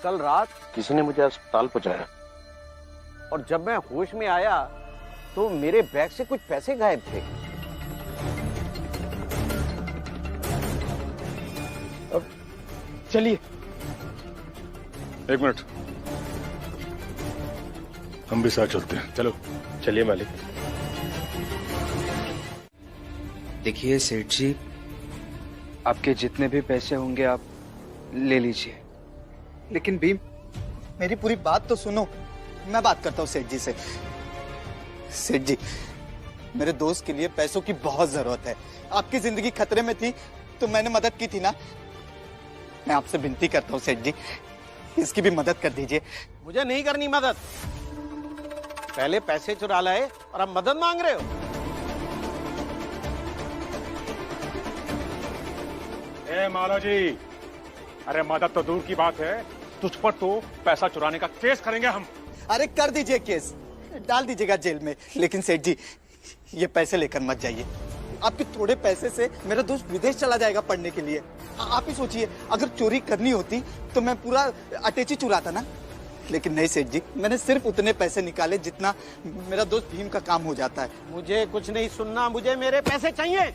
कल रात किसी ने मुझे अस्पताल पहुंचाया और जब मैं होश में आया तो मेरे बैग से कुछ पैसे गायब थे। अब चलिए। एक मिनट, हम भी साथ चलते हैं। चलो। चलिए मालिक। देखिए सेठ जी, आपके जितने भी पैसे होंगे आप ले लीजिए। लेकिन भीम, मेरी पूरी बात तो सुनो। मैं बात करता हूँ सेठ जी से। सेठ जी, मेरे दोस्त के लिए पैसों की बहुत जरूरत है। आपकी जिंदगी खतरे में थी तो मैंने मदद की थी ना। मैं आपसे विनती करता हूँ सेठ जी, इसकी भी मदद कर दीजिए। मुझे नहीं करनी मदद। पहले पैसे चुरा लाए और अब मदद मांग रहे हो? ए माला जी, अरे मदद तो दूर की बात है, तुझ पर तो पैसा चुराने का केस करेंगे हम। अरे कर दीजिए केस, डाल दीजिएगा जेल में। लेकिन सेठ जी, ये पैसे लेकर मत जाइए। आपके थोड़े पैसे से मेरा दोस्त विदेश चला जाएगा पढ़ने के लिए। आप ही सोचिए, अगर चोरी करनी होती तो मैं पूरा अटैची चुराता ना। लेकिन नहीं सेठ जी, मैंने सिर्फ उतने पैसे निकाले जितना मेरा दोस्त भीम का काम हो जाता है। मुझे कुछ नहीं सुनना, मुझे मेरे पैसे चाहिए।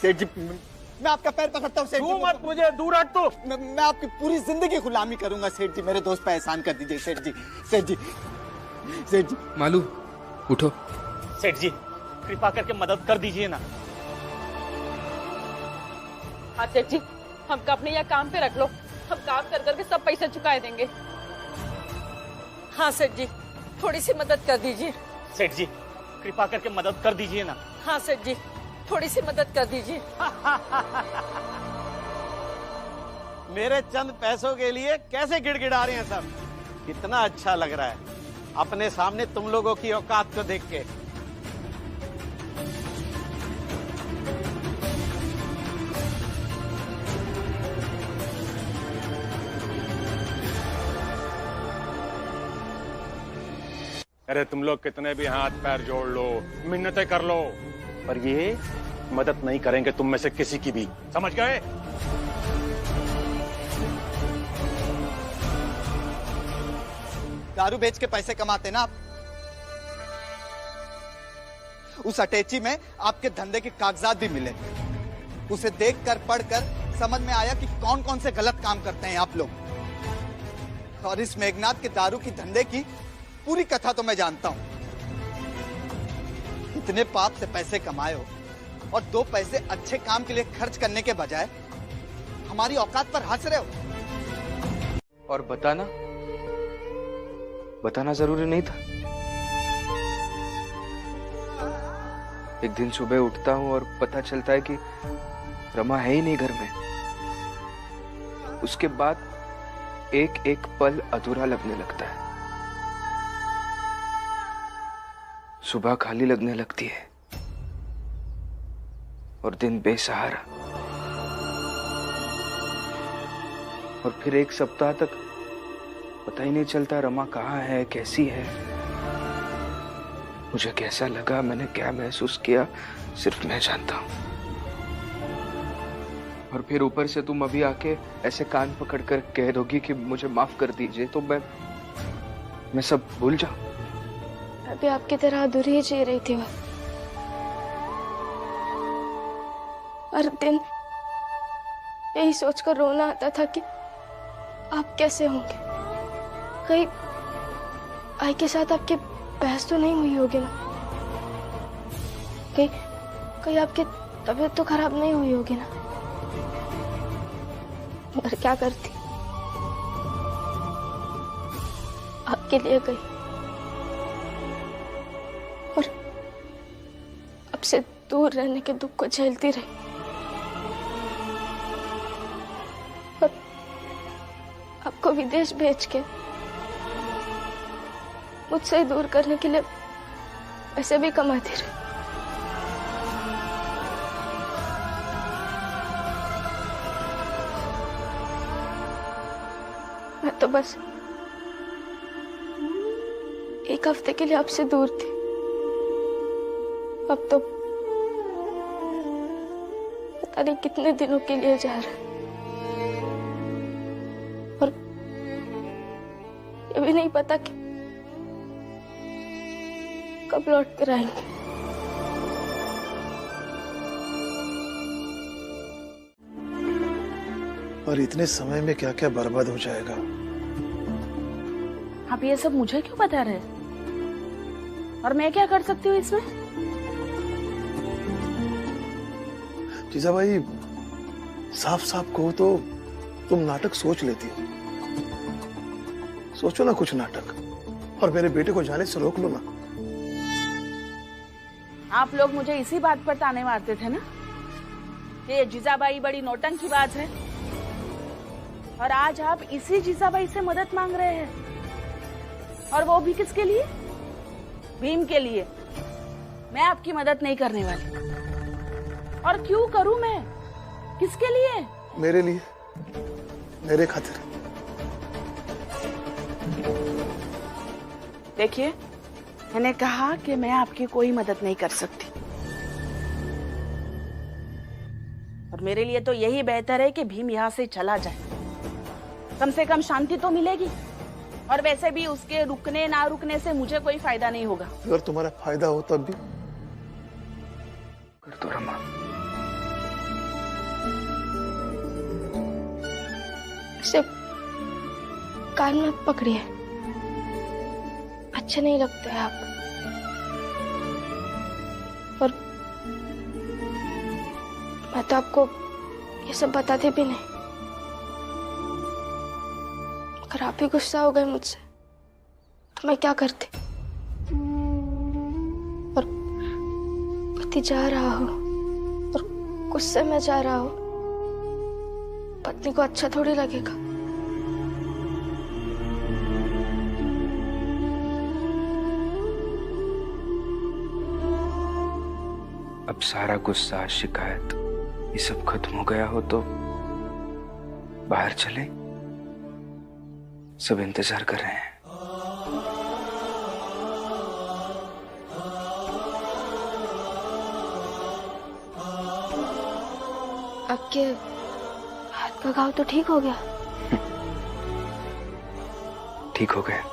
सेठ जी, मैं आपका पैर पकड़ता हूँ सेठ जी। मत, मुझे दूर हट तो। मैं आपकी पूरी जिंदगी गुलामी करूंगा सेठ जी। मेरे दोस्त पे एहसान कर दीजिए सेठ जी। सेठ जी, सेठ जी। मालू, उठो। सेठ जी, कृपा करके मदद कर दीजिए ना। हाँ सेठ जी, हमको अपने यहाँ काम पे रख लो। हम काम कर करके सब पैसे चुका देंगे। हाँ सेठ जी, थोड़ी सी मदद कर दीजिए। सेठ जी, कृपा करके मदद कर दीजिए ना। हाँ सेठ जी, थोड़ी सी मदद कर दीजिए। मेरे चंद पैसों के लिए कैसे गिड़गिड़ा रहे हैं सब। कितना अच्छा लग रहा है अपने सामने तुम लोगों की औकात को देख के। अरे तुम लोग कितने भी हाथ पैर जोड़ लो, मिन्नतें कर लो, पर ये मदद नहीं करेंगे तुम में से किसी की भी। समझ गए? दारू बेच के पैसे कमाते ना आप। उस अटैची में आपके धंधे के कागजात भी मिले। उसे देखकर पढ़कर समझ में आया कि कौन कौन से गलत काम करते हैं आप लोग। और इस मेघनाथ के दारू की धंधे की पूरी कथा तो मैं जानता हूं। इतने पाप से पैसे कमाए हो और 2 पैसे अच्छे काम के लिए खर्च करने के बजाय हमारी औकात पर हंस रहे हो। और बताना जरूरी नहीं था। एक दिन सुबह उठता हूं और पता चलता है कि रमा है ही नहीं घर में। उसके बाद एक एक पल अधूरा लगने लगता है। सुबह खाली लगने लगती है और दिन बेसहारा। और फिर एक सप्ताह तक पता ही नहीं चलता रमा कहाँ है, कैसी है, मुझे कैसा लगा, मैंने क्या महसूस किया, सिर्फ मैं जानता हूं। और फिर ऊपर से तुम अभी आके ऐसे कान पकड़कर कह दोगी कि मुझे माफ कर दीजिए, तो मैं सब भूल जाऊं। मैं भी आपकी तरह अधूरी ही जी रही थी। हर दिन यही सोचकर रोना आता था कि आप कैसे होंगे। कहीं आई के साथ आपके बहस तो नहीं हुई होगी ना? कहीं आपकी तबीयत तो खराब नहीं हुई होगी ना? मगर क्या करती, आपके लिए गई और अब से दूर रहने के दुख को झेलती रही। और आपको विदेश भेज के मुझसे दूर करने के लिए पैसे भी कमाती रही। मैं तो बस एक हफ्ते के लिए आपसे दूर थी, अब तो पता नहीं कितने दिनों के लिए जा रहा है। और ये भी नहीं पता कि कब लौट कर आएंगे। और इतने समय में क्या क्या बर्बाद हो जाएगा। आप ये सब मुझे क्यों बता रहे हैं? और मैं क्या कर सकती हूँ इसमें? जीजाबाई, साफ साफ कहो तो तुम नाटक सोच लेती हो। सोचो ना कुछ नाटक और मेरे बेटे को जाने से रोक लो ना। आप लोग मुझे इसी बात पर ताने मारते थे ना, ये जीजाबाई बड़ी नौटंकी बात है, और आज आप इसी जीजाबाई से मदद मांग रहे हैं, और वो भी किसके लिए? भीम के लिए। मैं आपकी मदद नहीं करने वाली। और क्यों करूं मैं? किसके लिए? मेरे लिए, मेरे खातिर। देखिए, मैंने कहा कि मैं आपकी कोई मदद नहीं कर सकती, और मेरे लिए तो यही बेहतर है कि भीम यहाँ से चला जाए। कम से कम शांति तो मिलेगी, और वैसे भी उसके रुकने ना रुकने से मुझे कोई फायदा नहीं होगा। अगर तुम्हारा फायदा हो तब भी कर दो रमा। सिर्फ कान मत पकड़िए, अच्छे नहीं लगते हैं आप। और मैं तो आपको ये सब बताती भी नहीं। अगर आप ही गुस्सा हो गए मुझसे तो मैं क्या करती? और पति जा रहा हो और गुस्से में जा रहा हो, पत्नी को अच्छा थोड़ी लगेगा। अब सारा गुस्सा, शिकायत ये सब खत्म हो गया हो तो बाहर चले, सब इंतजार कर रहे हैं। आपके हाथ का घाव तो ठीक हो गया? ठीक हो गया।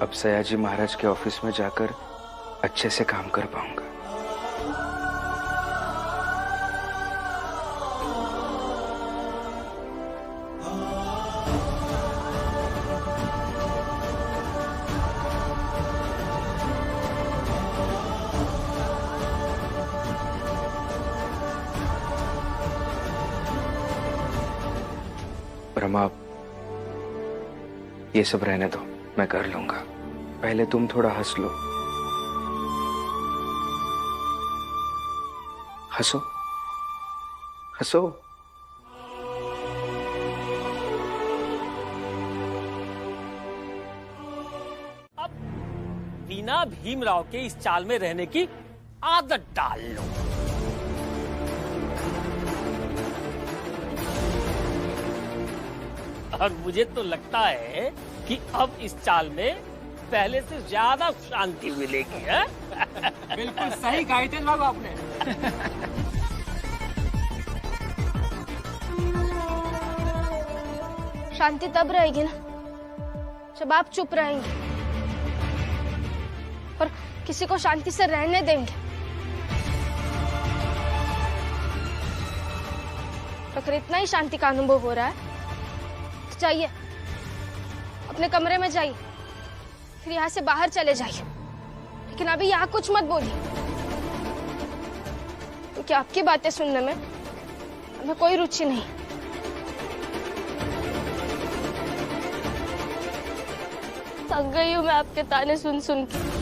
अब सयाजी महाराज के ऑफिस में जाकर अच्छे से काम कर पाऊंगा। रमा, ये सब रहने दो, मैं कर लूंगा। पहले तुम थोड़ा हंस लो। हंसो, हंसो। अब बिना भीमराव के इस चाल में रहने की आदत डाल लो। और मुझे तो लगता है कि अब इस चाल में पहले से ज्यादा शांति मिलेगी। है? बिल्कुल सही कहा हितेश बाबू आपने। शांति तब रहेगी ना जब आप चुप रहेंगे और किसी को शांति से रहने देंगे। अगर इतना ही शांति का अनुभव हो रहा है तो जाइए, अपने कमरे में जाइए, फिर यहाँ से बाहर चले जाइए, लेकिन अभी यहाँ कुछ मत बोलिए। क्योंकि आपकी बातें सुनने में हमें कोई रुचि नहीं। थक गई हूँ मैं आपके ताने सुन सुन के।